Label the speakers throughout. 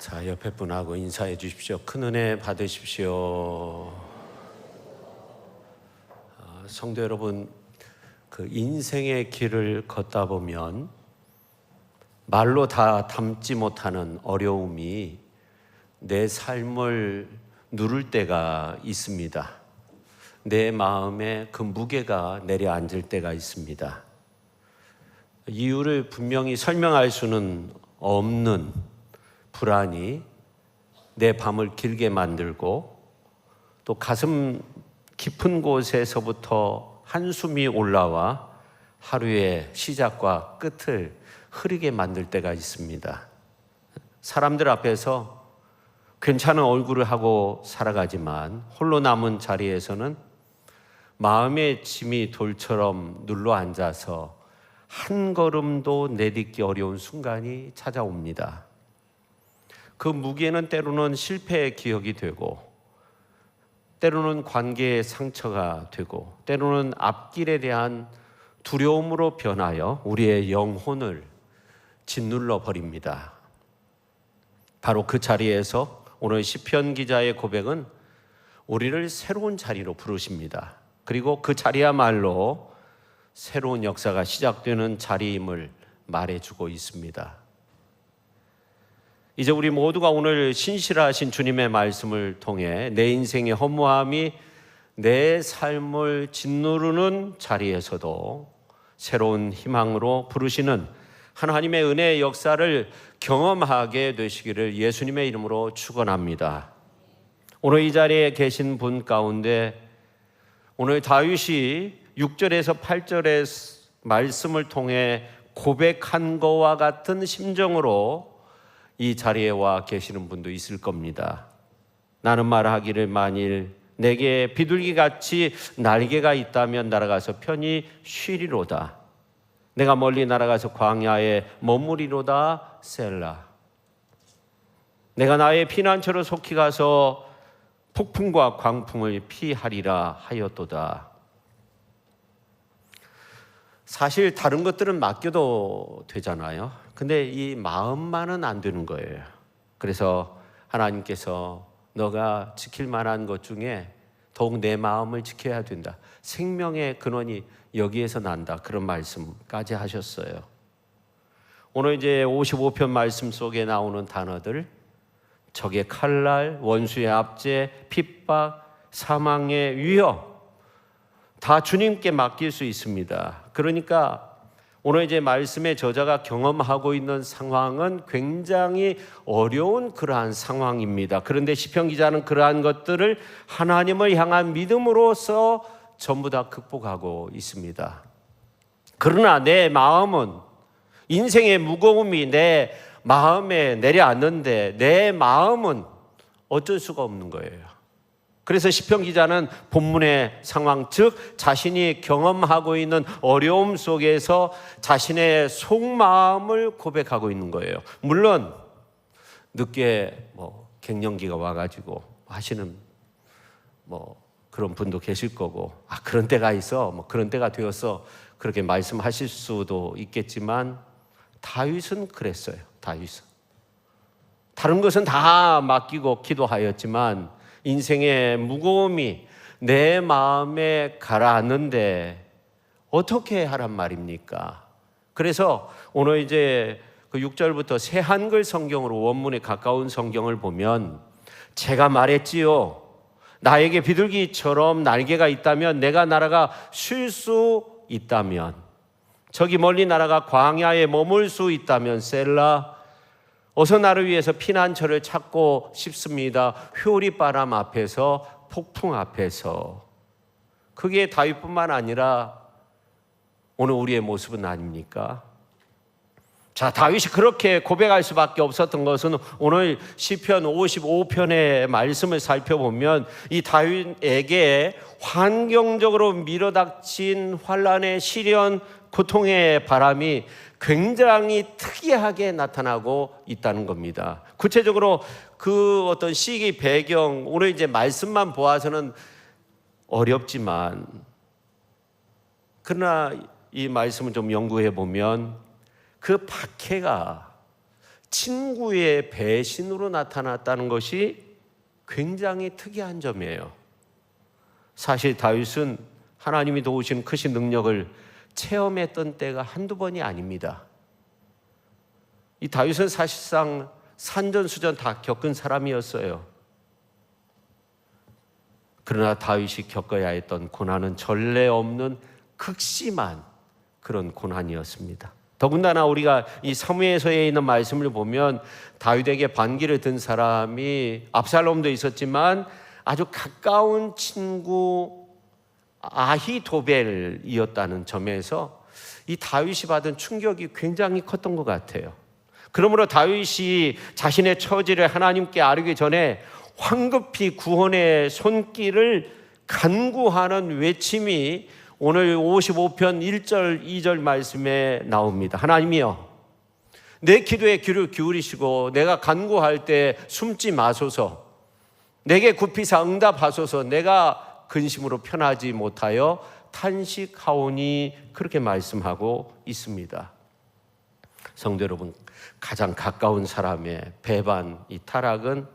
Speaker 1: 자, 옆에 분하고 인사해 주십시오. 큰 은혜 받으십시오. 성도 여러분, 그 인생의 길을 걷다 보면 말로 다 담지 못하는 어려움이 내 삶을 누를 때가 있습니다. 내 마음에 그 무게가 내려앉을 때가 있습니다. 이유를 분명히 설명할 수는 없는 불안이 내 밤을 길게 만들고 또 가슴 깊은 곳에서부터 한숨이 올라와 하루의 시작과 끝을 흐리게 만들 때가 있습니다. 사람들 앞에서 괜찮은 얼굴을 하고 살아가지만 홀로 남은 자리에서는 마음의 짐이 돌처럼 눌러 앉아서 한 걸음도 내딛기 어려운 순간이 찾아옵니다. 그 무게는 때로는 실패의 기억이 되고, 때로는 관계의 상처가 되고, 때로는 앞길에 대한 두려움으로 변하여 우리의 영혼을 짓눌러 버립니다. 바로 그 자리에서 오늘 시편 기자의 고백은 우리를 새로운 자리로 부르십니다. 그리고 그 자리야말로 새로운 역사가 시작되는 자리임을 말해주고 있습니다. 이제 우리 모두가 오늘 신실하신 주님의 말씀을 통해 내 인생의 허무함이 내 삶을 짓누르는 자리에서도 새로운 희망으로 부르시는 하나님의 은혜의 역사를 경험하게 되시기를 예수님의 이름으로 축원합니다. 오늘 이 자리에 계신 분 가운데 오늘 다윗이 6절에서 8절의 말씀을 통해 고백한 것과 같은 심정으로 이 자리에 와 계시는 분도 있을 겁니다. 나는 말하기를 만일 내게 비둘기같이 날개가 있다면 날아가서 편히 쉬리로다. 내가 멀리 날아가서 광야에 머무리로다. 셀라. 내가 나의 피난처로 속히 가서 폭풍과 광풍을 피하리라 하였도다. 사실 다른 것들은 맡겨도 되잖아요. 근데 이 마음만은 안 되는 거예요. 그래서 하나님께서 너가 지킬 만한 것 중에 더욱 내 마음을 지켜야 된다. 생명의 근원이 여기에서 난다. 그런 말씀까지 하셨어요. 오늘 이제 55편 말씀 속에 나오는 단어들, 적의 칼날, 원수의 압제, 핍박, 사망의 위협, 다 주님께 맡길 수 있습니다. 그러니까 오늘 이제 말씀의 저자가 경험하고 있는 상황은 굉장히 어려운 그러한 상황입니다. 그런데 시편 기자는 그러한 것들을 하나님을 향한 믿음으로써 전부 다 극복하고 있습니다. 그러나 내 마음은, 인생의 무거움이 내 마음에 내려앉는데 내 마음은 어쩔 수가 없는 거예요. 그래서 시편 기자는 본문의 상황, 즉 자신이 경험하고 있는 어려움 속에서 자신의 속마음을 고백하고 있는 거예요. 물론 늦게 갱년기가 와가지고 하시는 그런 분도 계실 거고, 그런 때가 있어, 그런 때가 되어서 그렇게 말씀하실 수도 있겠지만 다윗은 그랬어요. 다윗은 다른 것은 다 맡기고 기도하였지만 인생의 무거움이 내 마음에 가라앉는데 어떻게 하란 말입니까? 그래서 오늘 이제 그 6절부터 새 한글 성경으로 원문에 가까운 성경을 보면 제가 말했지요. 나에게 비둘기처럼 날개가 있다면 내가 날아가 쉴 수 있다면, 저기 멀리 날아가 광야에 머물 수 있다면 셀라. 어서 나를 위해서 피난처를 찾고 싶습니다. 효리바람 앞에서, 폭풍 앞에서. 그게 다윗뿐만 아니라 오늘 우리의 모습은 아닙니까? 자, 다윗이 그렇게 고백할 수밖에 없었던 것은 오늘 시편 55편의 말씀을 살펴보면 이 다윗에게 환경적으로 밀어닥친 환난의 시련, 고통의 바람이 굉장히 특이하게 나타나고 있다는 겁니다. 구체적으로 그 어떤 시기 배경, 오늘 이제 말씀만 보아서는 어렵지만, 그러나 이 말씀을 좀 연구해 보면 그 박해가 친구의 배신으로 나타났다는 것이 굉장히 특이한 점이에요. 사실 다윗은 하나님이 도우신 크신 능력을 체험했던 때가 한두 번이 아닙니다. 이 다윗은 사실상 산전수전 다 겪은 사람이었어요. 그러나 다윗이 겪어야 했던 고난은 전례 없는 극심한 그런 고난이었습니다. 더군다나 우리가 이 사무엘서에 있는 말씀을 보면 다윗에게 반기를 든 사람이 압살롬도 있었지만 아주 가까운 친구 아히도벨이었다는 점에서 이 다윗이 받은 충격이 굉장히 컸던 것 같아요. 그러므로 다윗이 자신의 처지를 하나님께 아뢰기 전에 황급히 구원의 손길을 간구하는 외침이 오늘 55편 1절 2절 말씀에 나옵니다. 하나님이여, 내 기도에 귀를 기울이시고 내가 간구할 때 숨지 마소서. 내게 굽히사 응답하소서. 내가 근심으로 편하지 못하여 탄식하오니, 그렇게 말씀하고 있습니다. 성도 여러분, 가장 가까운 사람의 배반, 이 타락은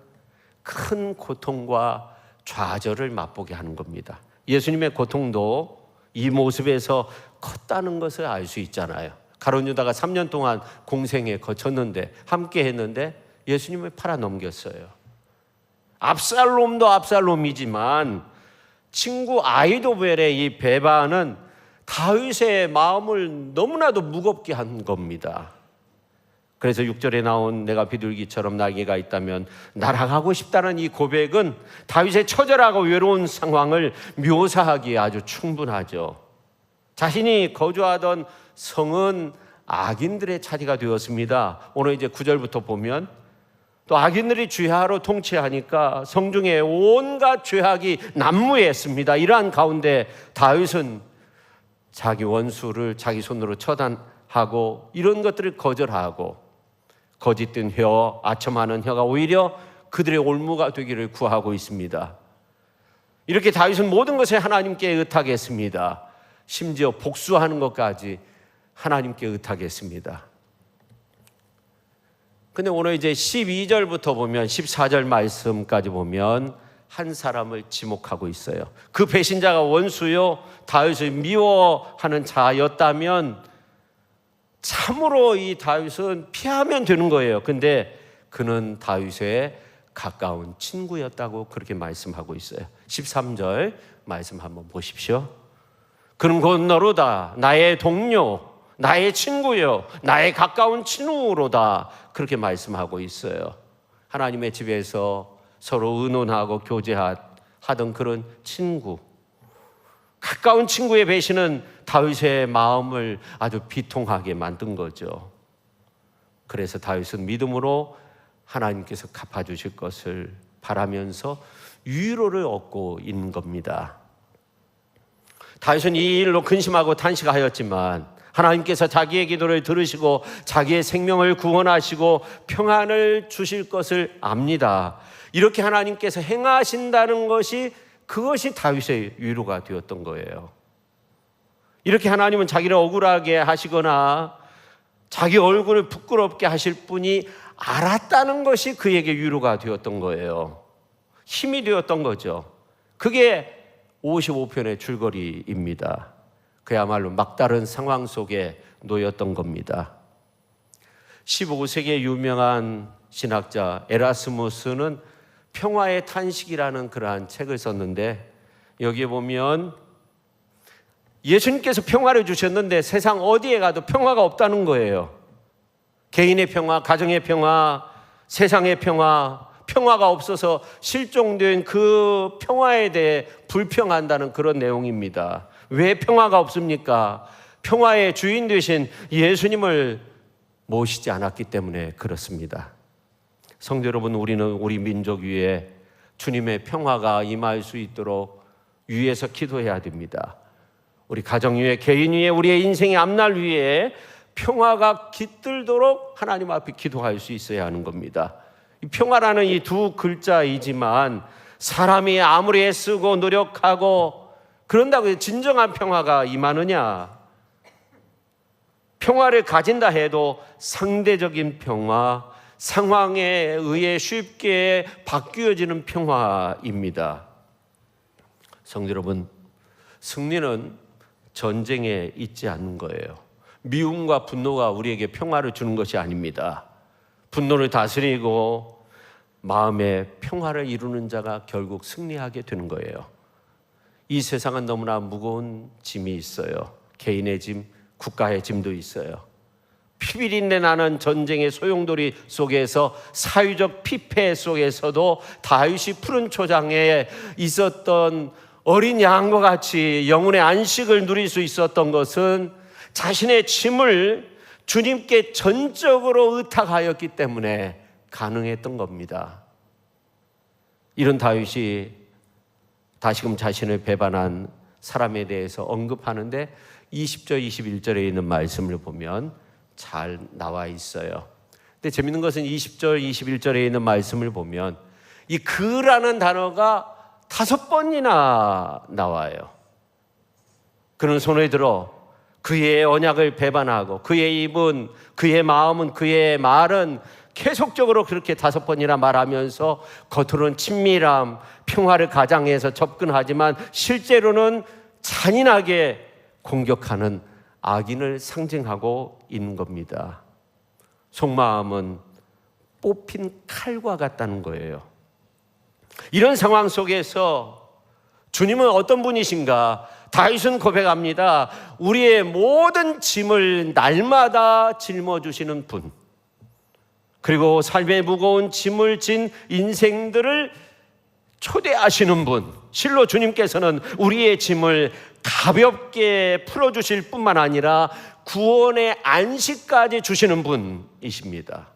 Speaker 1: 큰 고통과 좌절을 맛보게 하는 겁니다. 예수님의 고통도 이 모습에서 컸다는 것을 알 수 있잖아요. 가룟 유다가 3년 동안 공생에 거쳤는데, 함께 했는데 예수님을 팔아넘겼어요. 압살롬도 압살롬이지만 친구 아히도벨의 이 배반은 다윗의 마음을 너무나도 무겁게 한 겁니다. 그래서 6절에 나온 내가 비둘기처럼 날개가 있다면 날아가고 싶다는 이 고백은 다윗의 처절하고 외로운 상황을 묘사하기에 아주 충분하죠. 자신이 거주하던 성은 악인들의 차지가 되었습니다. 오늘 이제 9절부터 보면 또 악인들이 죄하로 통치하니까 성중에 온갖 죄악이 난무했습니다. 이러한 가운데 다윗은 자기 원수를 자기 손으로 처단하고 이런 것들을 거절하고 거짓된 혀, 아첨하는 혀가 오히려 그들의 올무가 되기를 구하고 있습니다. 이렇게 다윗은 모든 것에 하나님께 의탁했습니다. 심지어 복수하는 것까지 하나님께 의탁했습니다. 근데 오늘 이제 12절부터 보면 14절 말씀까지 보면 한 사람을 지목하고 있어요. 그 배신자가 원수요 다윗을 미워하는 자였다면 참으로 이 다윗은 피하면 되는 거예요. 근데 그는 다윗의 가까운 친구였다고 그렇게 말씀하고 있어요. 13절 말씀 한번 보십시오. 그는 곧 너로다, 나의 동료, 나의 친구요, 나의 가까운 친구로다, 그렇게 말씀하고 있어요. 하나님의 집에서 서로 의논하고 교제하던 그런 친구, 가까운 친구의 배신은 다윗의 마음을 아주 비통하게 만든 거죠. 그래서 다윗은 믿음으로 하나님께서 갚아주실 것을 바라면서 위로를 얻고 있는 겁니다. 다윗은 이 일로 근심하고 탄식하였지만 하나님께서 자기의 기도를 들으시고 자기의 생명을 구원하시고 평안을 주실 것을 압니다. 이렇게 하나님께서 행하신다는 것이, 그것이 다윗의 위로가 되었던 거예요. 이렇게 하나님은 자기를 억울하게 하시거나 자기 얼굴을 부끄럽게 하실 분이 알았다는 것이 그에게 위로가 되었던 거예요. 힘이 되었던 거죠. 그게 55편의 줄거리입니다. 그야말로 막다른 상황 속에 놓였던 겁니다. 15세기의 유명한 신학자 에라스무스는 평화의 탄식이라는 그러한 책을 썼는데, 여기에 보면 예수님께서 평화를 주셨는데 세상 어디에 가도 평화가 없다는 거예요. 개인의 평화, 가정의 평화, 세상의 평화, 평화가 없어서 실종된 그 평화에 대해 불평한다는 그런 내용입니다. 왜 평화가 없습니까? 평화의 주인 되신 예수님을 모시지 않았기 때문에 그렇습니다. 성도 여러분, 우리는 우리 민족 위에 주님의 평화가 임할 수 있도록 위에서 기도해야 됩니다. 우리 가정 위에, 개인 위에, 우리의 인생의 앞날 위에 평화가 깃들도록 하나님 앞에 기도할 수 있어야 하는 겁니다. 이 평화라는 이 두 글자이지만 사람이 아무리 애쓰고 노력하고 그런다고 해서 진정한 평화가 임하느냐? 평화를 가진다 해도 상대적인 평화, 상황에 의해 쉽게 바뀌어지는 평화입니다. 성도 여러분, 승리는 전쟁에 있지 않는 거예요. 미움과 분노가 우리에게 평화를 주는 것이 아닙니다. 분노를 다스리고 마음의 평화를 이루는 자가 결국 승리하게 되는 거예요. 이 세상은 너무나 무거운 짐이 있어요. 개인의 짐, 국가의 짐도 있어요. 피비린내 나는 전쟁의 소용돌이 속에서, 사회적 피폐 속에서도 다윗이 푸른 초장에 있었던 어린 양과 같이 영혼의 안식을 누릴 수 있었던 것은 자신의 짐을 주님께 전적으로 의탁하였기 때문에 가능했던 겁니다. 이런 다윗이 다시금 자신을 배반한 사람에 대해서 언급하는데 20절, 21절에 있는 말씀을 보면 잘 나와 있어요. 근데 재밌는 것은 20절, 21절에 있는 말씀을 보면 이 그라는 단어가 5번이나 나와요. 그는 손을 들어 그의 언약을 배반하고 그의 입은, 그의 마음은, 그의 말은 계속적으로 그렇게 5번이나 말하면서 겉으로는 친밀함, 평화를 가장해서 접근하지만 실제로는 잔인하게 공격하는 악인을 상징하고 있는 겁니다. 속마음은 뽑힌 칼과 같다는 거예요. 이런 상황 속에서 주님은 어떤 분이신가? 다윗은 고백합니다. 우리의 모든 짐을 날마다 짊어주시는 분, 그리고 삶의 무거운 짐을 진 인생들을 초대하시는 분, 실로 주님께서는 우리의 짐을 가볍게 풀어주실 뿐만 아니라 구원의 안식까지 주시는 분이십니다.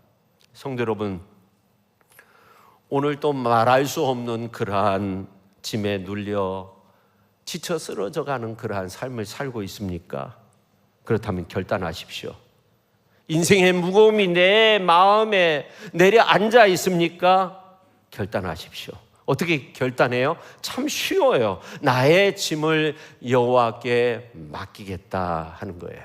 Speaker 1: 성도 여러분, 오늘 또 말할 수 없는 그러한 짐에 눌려 지쳐 쓰러져가는 그러한 삶을 살고 있습니까? 그렇다면 결단하십시오. 인생의 무거움이 내 마음에 내려앉아 있습니까? 결단하십시오. 어떻게 결단해요? 참 쉬워요. 나의 짐을 여호와께 맡기겠다 하는 거예요.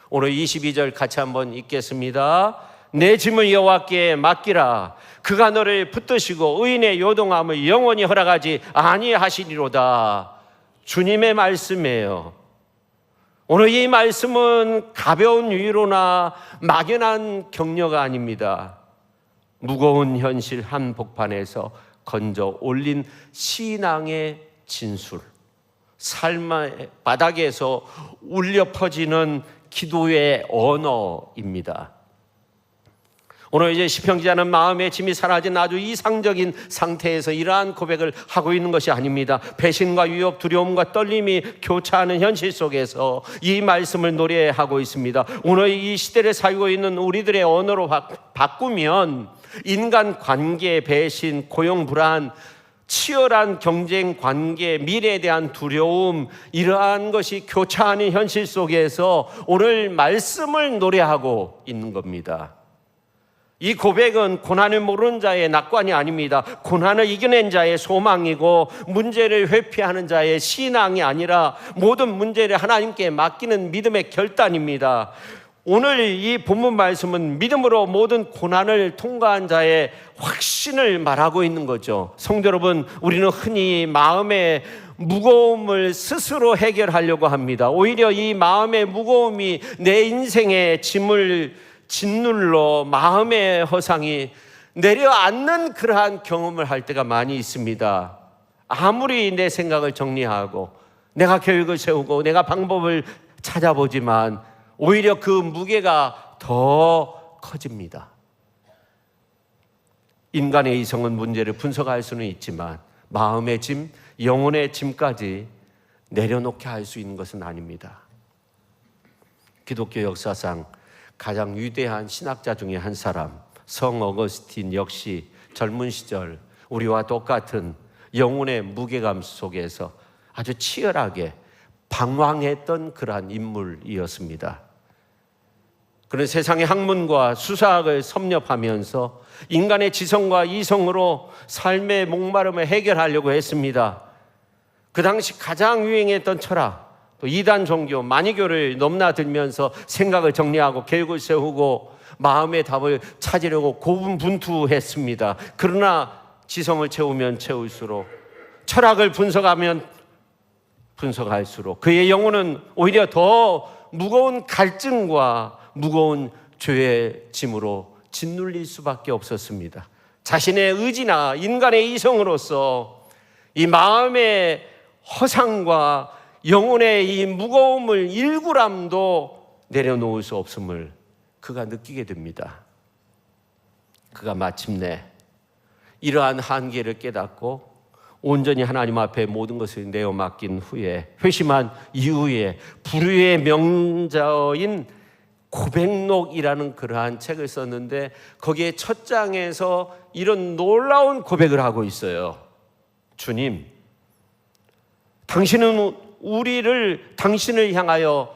Speaker 1: 오늘 22절 같이 한번 읽겠습니다. 내 짐을 여호와께 맡기라. 그가 너를 붙드시고 의인의 요동함을 영원히 허락하지 아니하시리로다. 주님의 말씀이에요. 오늘 이 말씀은 가벼운 위로나 막연한 격려가 아닙니다. 무거운 현실 한복판에서 건져 올린 신앙의 진술, 삶의 바닥에서 울려 퍼지는 기도의 언어입니다. 오늘 이제 시편 기자는 마음의 짐이 사라진 아주 이상적인 상태에서 이러한 고백을 하고 있는 것이 아닙니다. 배신과 위협, 두려움과 떨림이 교차하는 현실 속에서 이 말씀을 노래하고 있습니다. 오늘 이 시대를 살고 있는 우리들의 언어로 바꾸면 인간 관계, 배신, 고용 불안, 치열한 경쟁 관계, 미래에 대한 두려움, 이러한 것이 교차하는 현실 속에서 오늘 말씀을 노래하고 있는 겁니다. 이 고백은 고난을 모르는 자의 낙관이 아닙니다. 고난을 이겨낸 자의 소망이고 문제를 회피하는 자의 신앙이 아니라 모든 문제를 하나님께 맡기는 믿음의 결단입니다. 오늘 이 본문 말씀은 믿음으로 모든 고난을 통과한 자의 확신을 말하고 있는 거죠. 성도 여러분, 우리는 흔히 마음의 무거움을 스스로 해결하려고 합니다. 오히려 이 마음의 무거움이 내 인생의 짐을 짓눌러 마음의 허상이 내려앉는 그러한 경험을 할 때가 많이 있습니다. 아무리 내 생각을 정리하고 내가 계획을 세우고 내가 방법을 찾아보지만 오히려 그 무게가 더 커집니다. 인간의 이성은 문제를 분석할 수는 있지만 마음의 짐, 영혼의 짐까지 내려놓게 할 수 있는 것은 아닙니다. 기독교 역사상 가장 위대한 신학자 중에 한 사람, 성 어거스틴 역시 젊은 시절 우리와 똑같은 영혼의 무게감 속에서 아주 치열하게 방황했던 그러한 인물이었습니다. 그는 세상의 학문과 수사학을 섭렵하면서 인간의 지성과 이성으로 삶의 목마름을 해결하려고 했습니다. 그 당시 가장 유행했던 철학, 또 이단 종교, 마니교를 넘나들면서 생각을 정리하고 계획을 세우고 마음의 답을 찾으려고 고분분투했습니다. 그러나 지성을 채우면 채울수록, 철학을 분석하면 분석할수록 그의 영혼은 오히려 더 무거운 갈증과 무거운 죄의 짐으로 짓눌릴 수밖에 없었습니다. 자신의 의지나 인간의 이성으로서 이 마음의 허상과 영혼의 이 무거움을 1g도 내려놓을 수 없음을 그가 느끼게 됩니다. 그가 마침내 이러한 한계를 깨닫고 온전히 하나님 앞에 모든 것을 내어 맡긴 후에, 회심한 이후에 불의의 명자인 고백록이라는 그러한 책을 썼는데, 거기에 첫 장에서 이런 놀라운 고백을 하고 있어요. 주님, 당신은 당신을 향하여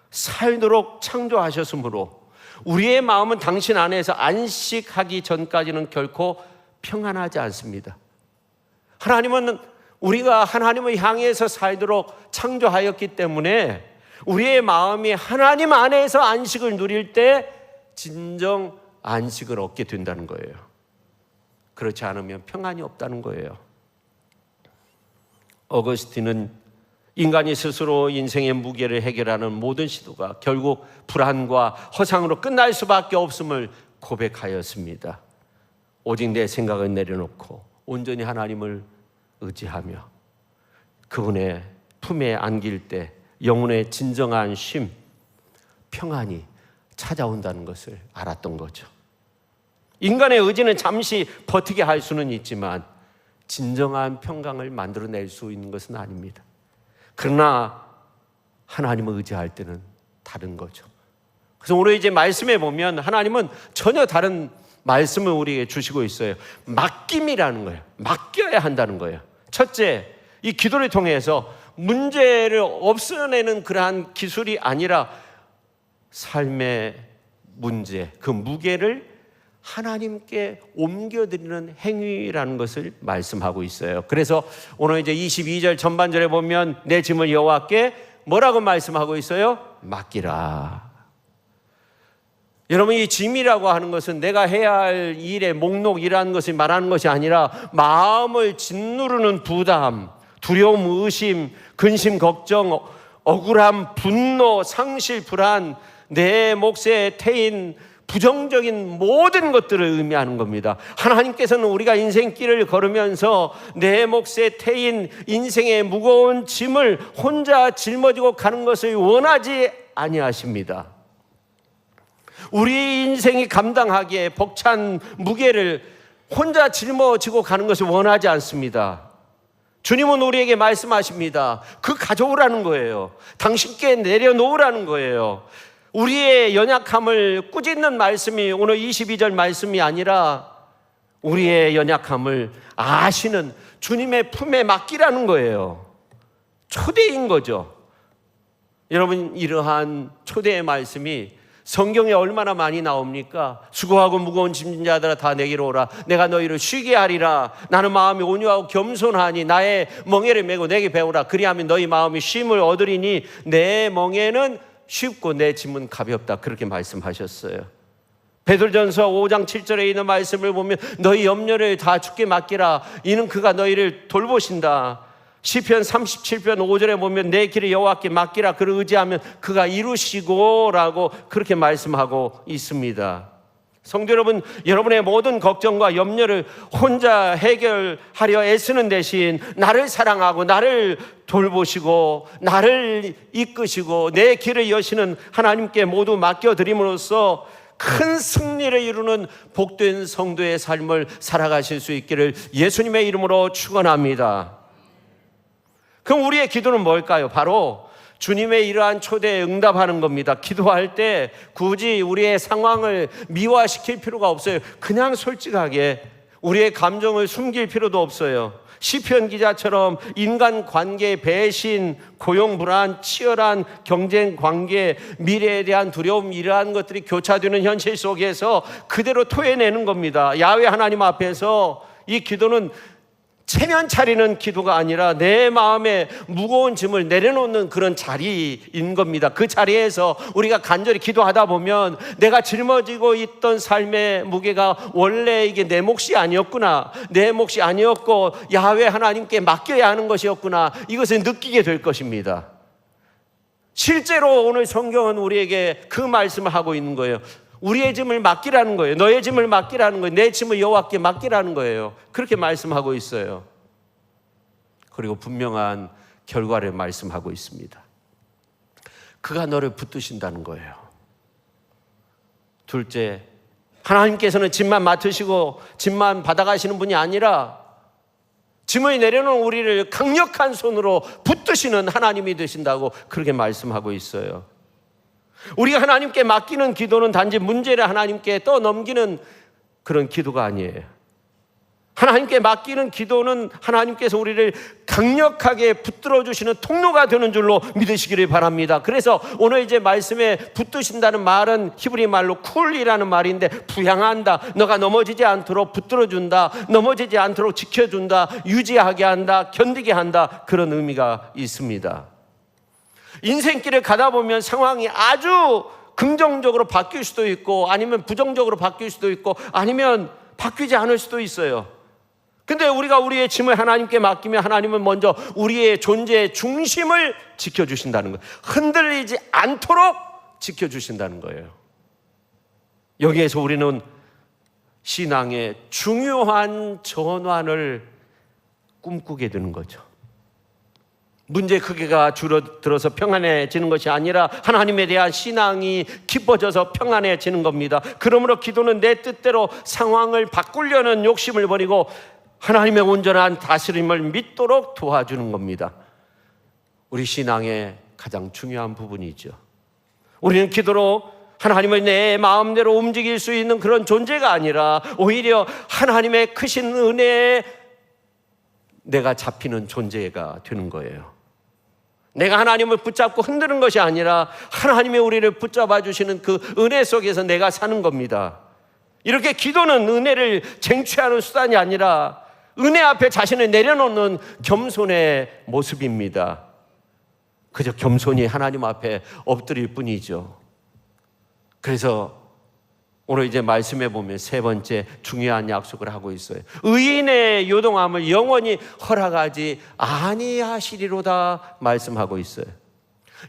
Speaker 1: 살도록 창조하셨으므로 우리의 마음은 당신 안에서 안식하기 전까지는 결코 평안하지 않습니다. 하나님은 우리가 하나님을 향해서 살도록 창조하였기 때문에 우리의 마음이 하나님 안에서 안식을 누릴 때 진정 안식을 얻게 된다는 거예요. 그렇지 않으면 평안이 없다는 거예요. 어거스틴은 인간이 스스로 인생의 무게를 해결하는 모든 시도가 결국 불안과 허상으로 끝날 수밖에 없음을 고백하였습니다. 오직 내 생각을 내려놓고 온전히 하나님을 의지하며 그분의 품에 안길 때 영혼의 진정한 쉼, 평안이 찾아온다는 것을 알았던 거죠. 인간의 의지는 잠시 버티게 할 수는 있지만 진정한 평강을 만들어낼 수 있는 것은 아닙니다. 그러나 하나님을 의지할 때는 다른 거죠. 그래서 오늘 이제 말씀에 보면 하나님은 전혀 다른 말씀을 우리에게 주시고 있어요. 맡김이라는 거예요. 맡겨야 한다는 거예요. 첫째, 이 기도를 통해서 문제를 없애내는 그러한 기술이 아니라 삶의 문제, 그 무게를 하나님께 옮겨드리는 행위라는 것을 말씀하고 있어요. 그래서 오늘 이제 22절 전반절에 보면 내 짐을 여호와께 뭐라고 말씀하고 있어요? 맡기라. 여러분, 이 짐이라고 하는 것은 내가 해야 할 일의 목록이라는 것을 말하는 것이 아니라 마음을 짓누르는 부담, 두려움, 의심, 근심, 걱정, 억울함, 분노, 상실, 불안, 내 몫에 태인 부정적인 모든 것들을 의미하는 겁니다. 하나님께서는 우리가 인생길을 걸으면서 내 몫에 태인 인생의 무거운 짐을 혼자 짊어지고 가는 것을 원하지 아니하십니다. 우리 인생이 감당하기에 벅찬 무게를 혼자 짊어지고 가는 것을 원하지 않습니다. 주님은 우리에게 말씀하십니다. 그 가져오라는 거예요. 당신께 내려놓으라는 거예요. 우리의 연약함을 꾸짖는 말씀이 오늘 22절 말씀이 아니라 우리의 연약함을 아시는 주님의 품에 맡기라는 거예요. 초대인 거죠. 여러분, 이러한 초대의 말씀이 성경에 얼마나 많이 나옵니까? 수고하고 무거운 짐진 자들아 다 내게로 오라. 내가 너희를 쉬게 하리라. 나는 마음이 온유하고 겸손하니 나의 멍에를 메고 내게 배우라. 그리하면 너희 마음이 쉼을 얻으리니 내 멍에는 쉽고 내 짐은 가볍다. 그렇게 말씀하셨어요. 베드로전서 5장 7절에 있는 말씀을 보면 너희 염려를 다 주께 맡기라. 이는 그가 너희를 돌보신다. 시편 37편 5절에 보면 내 길을 여호와께 맡기라. 그를 의지하면 그가 이루시고 라고 그렇게 말씀하고 있습니다. 성도 여러분, 여러분의 모든 걱정과 염려를 혼자 해결하려 애쓰는 대신 나를 사랑하고 나를 돌보시고 나를 이끄시고 내 길을 여시는 하나님께 모두 맡겨드림으로써 큰 승리를 이루는 복된 성도의 삶을 살아가실 수 있기를 예수님의 이름으로 축원합니다. 그럼 우리의 기도는 뭘까요? 바로 주님의 이러한 초대에 응답하는 겁니다. 기도할 때 굳이 우리의 상황을 미화시킬 필요가 없어요. 그냥 솔직하게 우리의 감정을 숨길 필요도 없어요. 시편 기자처럼 인간관계, 배신, 고용불안, 치열한 경쟁 관계, 미래에 대한 두려움, 이러한 것들이 교차되는 현실 속에서 그대로 토해내는 겁니다. 야훼 하나님 앞에서 이 기도는 체면 차리는 기도가 아니라 내 마음에 무거운 짐을 내려놓는 그런 자리인 겁니다. 그 자리에서 우리가 간절히 기도하다 보면 내가 짊어지고 있던 삶의 무게가 원래 이게 내 몫이 아니었구나, 내 몫이 아니었고 야훼 하나님께 맡겨야 하는 것이었구나, 이것을 느끼게 될 것입니다. 실제로 오늘 성경은 우리에게 그 말씀을 하고 있는 거예요. 우리의 짐을 맡기라는 거예요. 너의 짐을 맡기라는 거예요. 내 짐을 여호와께 맡기라는 거예요. 그렇게 말씀하고 있어요. 그리고 분명한 결과를 말씀하고 있습니다. 그가 너를 붙드신다는 거예요. 둘째, 하나님께서는 짐만 맡으시고 짐만 받아가시는 분이 아니라 짐을 내려놓은 우리를 강력한 손으로 붙드시는 하나님이 되신다고 그렇게 말씀하고 있어요. 우리가 하나님께 맡기는 기도는 단지 문제를 하나님께 떠넘기는 그런 기도가 아니에요. 하나님께 맡기는 기도는 하나님께서 우리를 강력하게 붙들어 주시는 통로가 되는 줄로 믿으시기를 바랍니다. 그래서 오늘 이제 말씀에 붙드신다는 말은 히브리 말로 쿨이라는 말인데, 부양한다, 너가 넘어지지 않도록 붙들어 준다, 넘어지지 않도록 지켜준다, 유지하게 한다, 견디게 한다, 그런 의미가 있습니다. 인생길을 가다 보면 상황이 아주 긍정적으로 바뀔 수도 있고 아니면 부정적으로 바뀔 수도 있고 아니면 바뀌지 않을 수도 있어요. 근데 우리가 우리의 짐을 하나님께 맡기면 하나님은 먼저 우리의 존재의 중심을 지켜주신다는 거예요. 흔들리지 않도록 지켜주신다는 거예요. 여기에서 우리는 신앙의 중요한 전환을 꿈꾸게 되는 거죠. 문제 크기가 줄어들어서 평안해지는 것이 아니라 하나님에 대한 신앙이 깊어져서 평안해지는 겁니다. 그러므로 기도는 내 뜻대로 상황을 바꾸려는 욕심을 버리고 하나님의 온전한 다스림을 믿도록 도와주는 겁니다. 우리 신앙의 가장 중요한 부분이죠. 우리는 기도로 하나님을 내 마음대로 움직일 수 있는 그런 존재가 아니라 오히려 하나님의 크신 은혜에 내가 잡히는 존재가 되는 거예요. 내가 하나님을 붙잡고 흔드는 것이 아니라 하나님이 우리를 붙잡아 주시는 그 은혜 속에서 내가 사는 겁니다. 이렇게 기도는 은혜를 쟁취하는 수단이 아니라 은혜 앞에 자신을 내려놓는 겸손의 모습입니다. 그저 겸손히 하나님 앞에 엎드릴 뿐이죠. 그래서 오늘 이제 말씀해 보면 세 번째 중요한 약속을 하고 있어요. 의인의 요동함을 영원히 허락하지 아니하시리로다 말씀하고 있어요.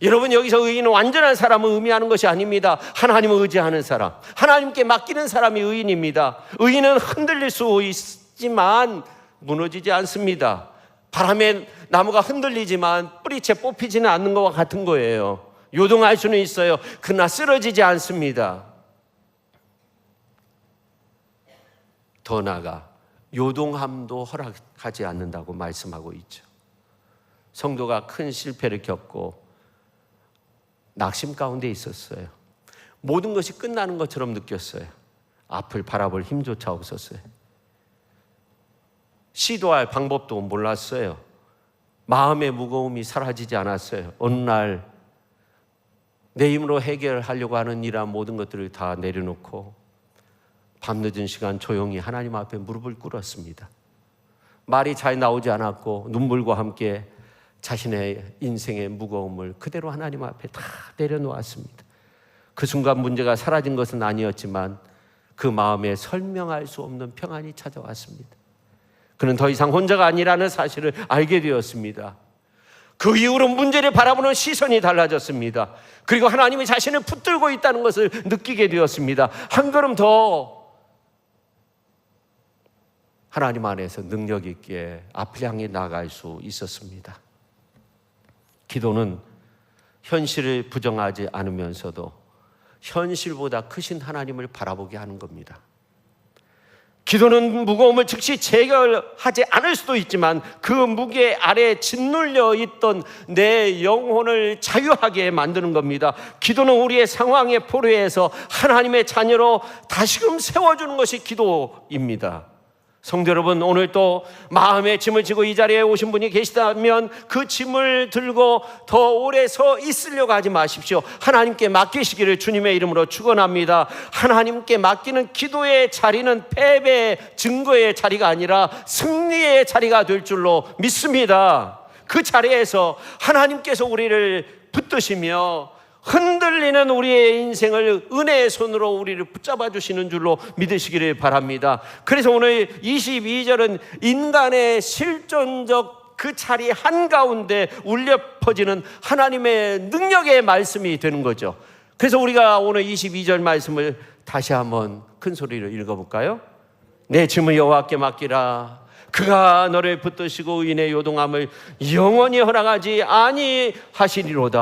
Speaker 1: 여러분, 여기서 의인은 완전한 사람을 의미하는 것이 아닙니다. 하나님을 의지하는 사람, 하나님께 맡기는 사람이 의인입니다. 의인은 흔들릴 수 있지만 무너지지 않습니다. 바람에 나무가 흔들리지만 뿌리채 뽑히지는 않는 것과 같은 거예요. 요동할 수는 있어요. 그러나 쓰러지지 않습니다. 더 나아가 요동함도 허락하지 않는다고 말씀하고 있죠. 성도가 큰 실패를 겪고 낙심 가운데 있었어요. 모든 것이 끝나는 것처럼 느꼈어요. 앞을 바라볼 힘조차 없었어요. 시도할 방법도 몰랐어요. 마음의 무거움이 사라지지 않았어요. 어느 날 내 힘으로 해결하려고 하는 일한 모든 것들을 다 내려놓고 밤늦은 시간 조용히 하나님 앞에 무릎을 꿇었습니다. 말이 잘 나오지 않았고 눈물과 함께 자신의 인생의 무거움을 그대로 하나님 앞에 다 내려놓았습니다. 그 순간 문제가 사라진 것은 아니었지만 그 마음에 설명할 수 없는 평안이 찾아왔습니다. 그는 더 이상 혼자가 아니라는 사실을 알게 되었습니다. 그 이후로 문제를 바라보는 시선이 달라졌습니다. 그리고 하나님이 자신을 붙들고 있다는 것을 느끼게 되었습니다. 한 걸음 더 하나님 안에서 능력 있게 앞을 향해 나아갈 수 있었습니다. 기도는 현실을 부정하지 않으면서도 현실보다 크신 하나님을 바라보게 하는 겁니다. 기도는 무거움을 즉시 제거하지 않을 수도 있지만 그 무게 아래 짓눌려 있던 내 영혼을 자유하게 만드는 겁니다. 기도는 우리의 상황의 포로에서 하나님의 자녀로 다시금 세워주는 것이 기도입니다. 성도 여러분, 오늘 또 마음의 짐을 지고 이 자리에 오신 분이 계시다면 그 짐을 들고 더 오래 서 있으려고 하지 마십시오. 하나님께 맡기시기를 주님의 이름으로 축원합니다. 하나님께 맡기는 기도의 자리는 패배의 증거의 자리가 아니라 승리의 자리가 될 줄로 믿습니다. 그 자리에서 하나님께서 우리를 붙드시며 흔들리는 우리의 인생을 은혜의 손으로 우리를 붙잡아 주시는 줄로 믿으시기를 바랍니다. 그래서 오늘 22절은 인간의 실존적 그 자리 한가운데 울려 퍼지는 하나님의 능력의 말씀이 되는 거죠. 그래서 우리가 오늘 22절 말씀을 다시 한번 큰 소리로 읽어볼까요? 내 짐을 여호와께 맡기라. 그가 너를 붙드시고 의인의 요동함을 영원히 허락하지 아니하시리로다.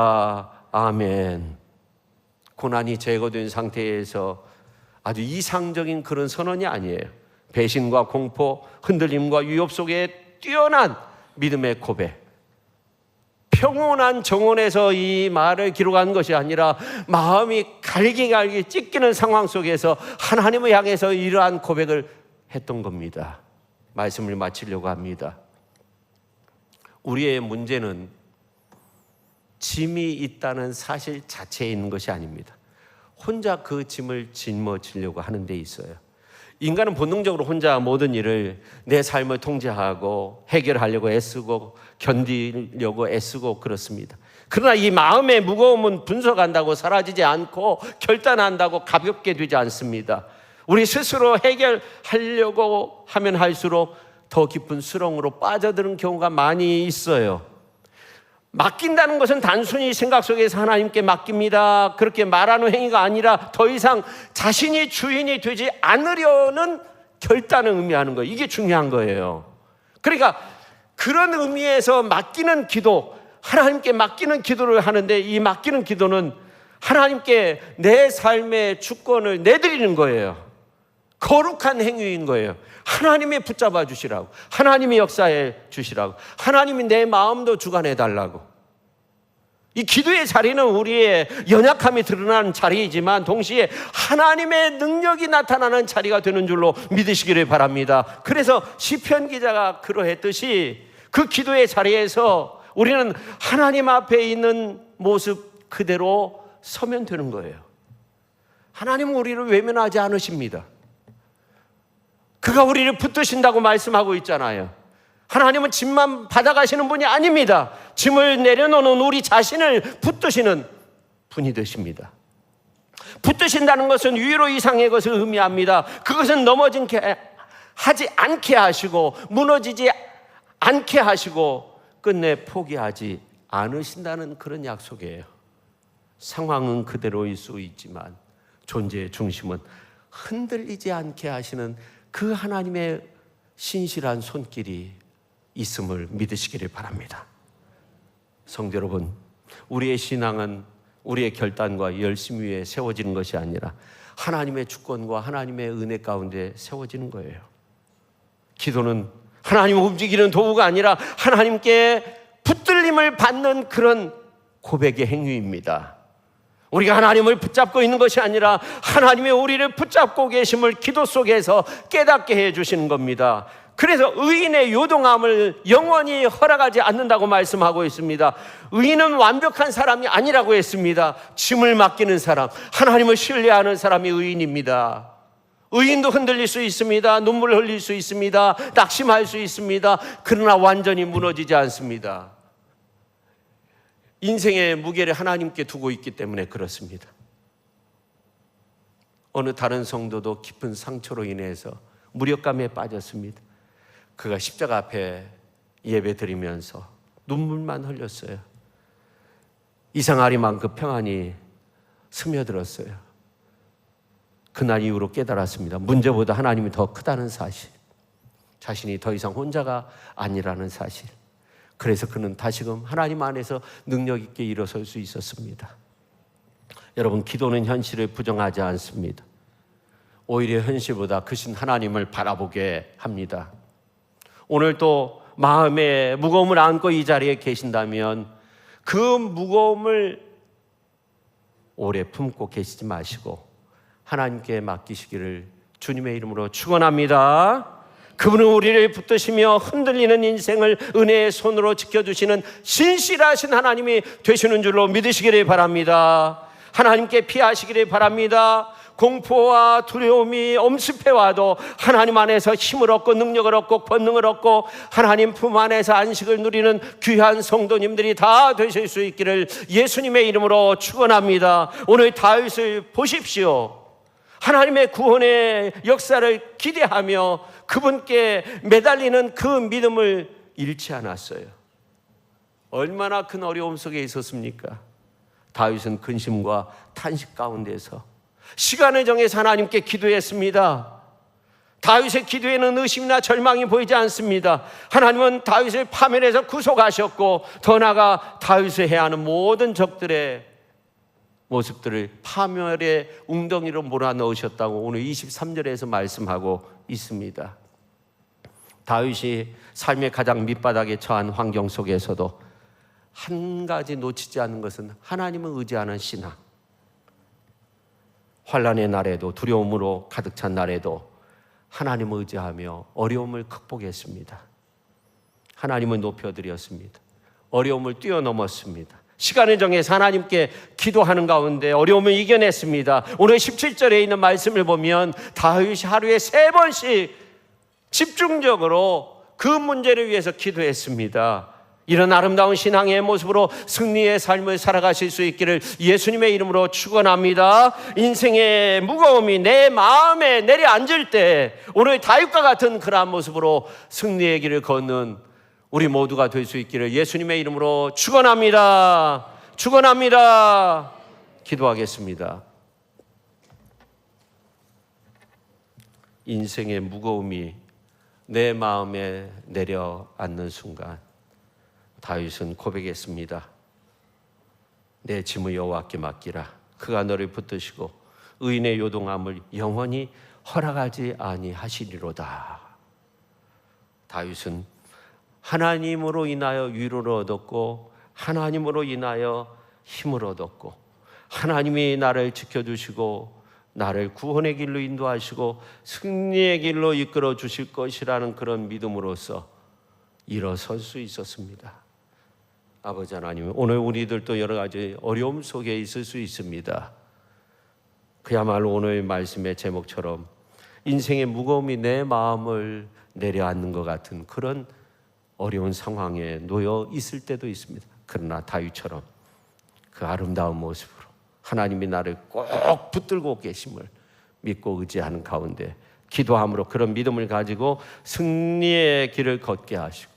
Speaker 1: 아멘. 고난이 제거된 상태에서 아주 이상적인 그런 선언이 아니에요. 배신과 공포, 흔들림과 위협 속에 뛰어난 믿음의 고백. 평온한 정원에서 이 말을 기록한 것이 아니라 마음이 갈기갈기 찢기는 상황 속에서 하나님을 향해서 이러한 고백을 했던 겁니다. 말씀을 마치려고 합니다. 우리의 문제는 짐이 있다는 사실 자체에 있는 것이 아닙니다. 혼자 그 짐을 짊어지려고 하는 데 있어요. 인간은 본능적으로 혼자 모든 일을 내 삶을 통제하고 해결하려고 애쓰고 견디려고 애쓰고 그렇습니다. 그러나 이 마음의 무거움은 분석한다고 사라지지 않고 결단한다고 가볍게 되지 않습니다. 우리 스스로 해결하려고 하면 할수록 더 깊은 수렁으로 빠져드는 경우가 많이 있어요. 맡긴다는 것은 단순히 생각 속에서 하나님께 맡깁니다 그렇게 말하는 행위가 아니라 더 이상 자신이 주인이 되지 않으려는 결단을 의미하는 거예요. 이게 중요한 거예요. 그러니까 그런 의미에서 맡기는 기도, 하나님께 맡기는 기도를 하는데 이 맡기는 기도는 하나님께 내 삶의 주권을 내드리는 거예요. 거룩한 행위인 거예요. 하나님이 붙잡아 주시라고, 하나님이 역사해 주시라고, 하나님이 내 마음도 주관해 달라고. 이 기도의 자리는 우리의 연약함이 드러나는 자리이지만 동시에 하나님의 능력이 나타나는 자리가 되는 줄로 믿으시기를 바랍니다. 그래서 시편 기자가 그러했듯이 그 기도의 자리에서 우리는 하나님 앞에 있는 모습 그대로 서면 되는 거예요. 하나님은 우리를 외면하지 않으십니다. 그가 우리를 붙드신다고 말씀하고 있잖아요. 하나님은 짐만 받아가시는 분이 아닙니다. 짐을 내려놓는 우리 자신을 붙드시는 분이 되십니다. 붙드신다는 것은 위로 이상의 것을 의미합니다. 그것은 넘어지게 하지 않게 하시고 무너지지 않게 하시고 끝내 포기하지 않으신다는 그런 약속이에요. 상황은 그대로일 수 있지만 존재의 중심은 흔들리지 않게 하시는 그 하나님의 신실한 손길이 있음을 믿으시기를 바랍니다. 성도 여러분, 우리의 신앙은 우리의 결단과 열심 위에 세워지는 것이 아니라 하나님의 주권과 하나님의 은혜 가운데 세워지는 거예요. 기도는 하나님을 움직이는 도구가 아니라 하나님께 붙들림을 받는 그런 고백의 행위입니다. 우리가 하나님을 붙잡고 있는 것이 아니라 하나님이 우리를 붙잡고 계심을 기도 속에서 깨닫게 해주시는 겁니다. 그래서 의인의 요동함을 영원히 허락하지 않는다고 말씀하고 있습니다. 의인은 완벽한 사람이 아니라고 했습니다. 짐을 맡기는 사람, 하나님을 신뢰하는 사람이 의인입니다. 의인도 흔들릴 수 있습니다. 눈물을 흘릴 수 있습니다. 낙심할 수 있습니다. 그러나 완전히 무너지지 않습니다. 인생의 무게를 하나님께 두고 있기 때문에 그렇습니다. 어느 다른 성도도 깊은 상처로 인해서 무력감에 빠졌습니다. 그가 십자가 앞에 예배드리면서 눈물만 흘렸어요. 이상하리만큼 평안이 스며들었어요. 그날 이후로 깨달았습니다. 문제보다 하나님이 더 크다는 사실, 자신이 더 이상 혼자가 아니라는 사실. 그래서 그는 다시금 하나님 안에서 능력 있게 일어설 수 있었습니다. 여러분, 기도는 현실을 부정하지 않습니다. 오히려 현실보다 크신 하나님을 바라보게 합니다. 오늘 또 마음의 무거움을 안고 이 자리에 계신다면 그 무거움을 오래 품고 계시지 마시고 하나님께 맡기시기를 주님의 이름으로 축원합니다. 그분은 우리를 붙드시며 흔들리는 인생을 은혜의 손으로 지켜주시는 신실하신 하나님이 되시는 줄로 믿으시기를 바랍니다. 하나님께 피하시기를 바랍니다. 공포와 두려움이 엄습해와도 하나님 안에서 힘을 얻고 능력을 얻고 권능을 얻고 하나님 품 안에서 안식을 누리는 귀한 성도님들이 다 되실 수 있기를 예수님의 이름으로 축원합니다. 오늘 다윗을 보십시오. 하나님의 구원의 역사를 기대하며 그분께 매달리는 그 믿음을 잃지 않았어요. 얼마나 큰 어려움 속에 있었습니까? 다윗은 근심과 탄식 가운데서 시간을 정해서 하나님께 기도했습니다. 다윗의 기도에는 의심이나 절망이 보이지 않습니다. 하나님은 다윗을 파멸해서 구속하셨고 더 나아가 다윗을 해하는 모든 적들의 모습들을 파멸의 웅덩이로 몰아넣으셨다고 오늘 23절에서 말씀하고 있습니다. 다윗이 삶의 가장 밑바닥에 처한 환경 속에서도 한 가지 놓치지 않는 것은 하나님을 의지하는 신앙. 환난의 날에도 두려움으로 가득 찬 날에도 하나님을 의지하며 어려움을 극복했습니다. 하나님을 높여드렸습니다. 어려움을 뛰어넘었습니다. 시간을 정해서 하나님께 기도하는 가운데 어려움을 이겨냈습니다. 오늘 17절에 있는 말씀을 보면 다윗이 하루에 3번씩 집중적으로 그 문제를 위해서 기도했습니다. 이런 아름다운 신앙의 모습으로 승리의 삶을 살아가실 수 있기를 예수님의 이름으로 축원합니다. 인생의 무거움이 내 마음에 내려앉을 때 오늘 다윗과 같은 그러한 모습으로 승리의 길을 걷는 우리 모두가 될 수 있기를 예수님의 이름으로 축원합니다. 축원합니다. 기도하겠습니다. 인생의 무거움이 내 마음에 내려앉는 순간 다윗은 고백했습니다. 내 짐을 여호와께 맡기라. 그가 너를 붙드시고 의인의 요동함을 영원히 허락하지 아니하시리로다. 다윗은 하나님으로 인하여 위로를 얻었고 하나님으로 인하여 힘을 얻었고 하나님이 나를 지켜주시고 나를 구원의 길로 인도하시고 승리의 길로 이끌어 주실 것이라는 그런 믿음으로써 일어설 수 있었습니다. 아버지 하나님, 오늘 우리들도 여러 가지 어려움 속에 있을 수 있습니다. 그야말로 오늘 말씀의 제목처럼 인생의 무거움이 내 마음을 내려앉는 것 같은 그런 어려운 상황에 놓여 있을 때도 있습니다. 그러나 다윗처럼 그 아름다운 모습으로 하나님이 나를 꼭 붙들고 계심을 믿고 의지하는 가운데 기도함으로 그런 믿음을 가지고 승리의 길을 걷게 하시고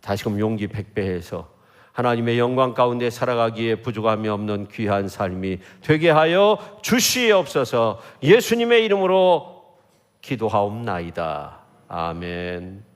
Speaker 1: 다시금 용기 백배해서 하나님의 영광 가운데 살아가기에 부족함이 없는 귀한 삶이 되게 하여 주시옵소서. 예수님의 이름으로 기도하옵나이다. 아멘.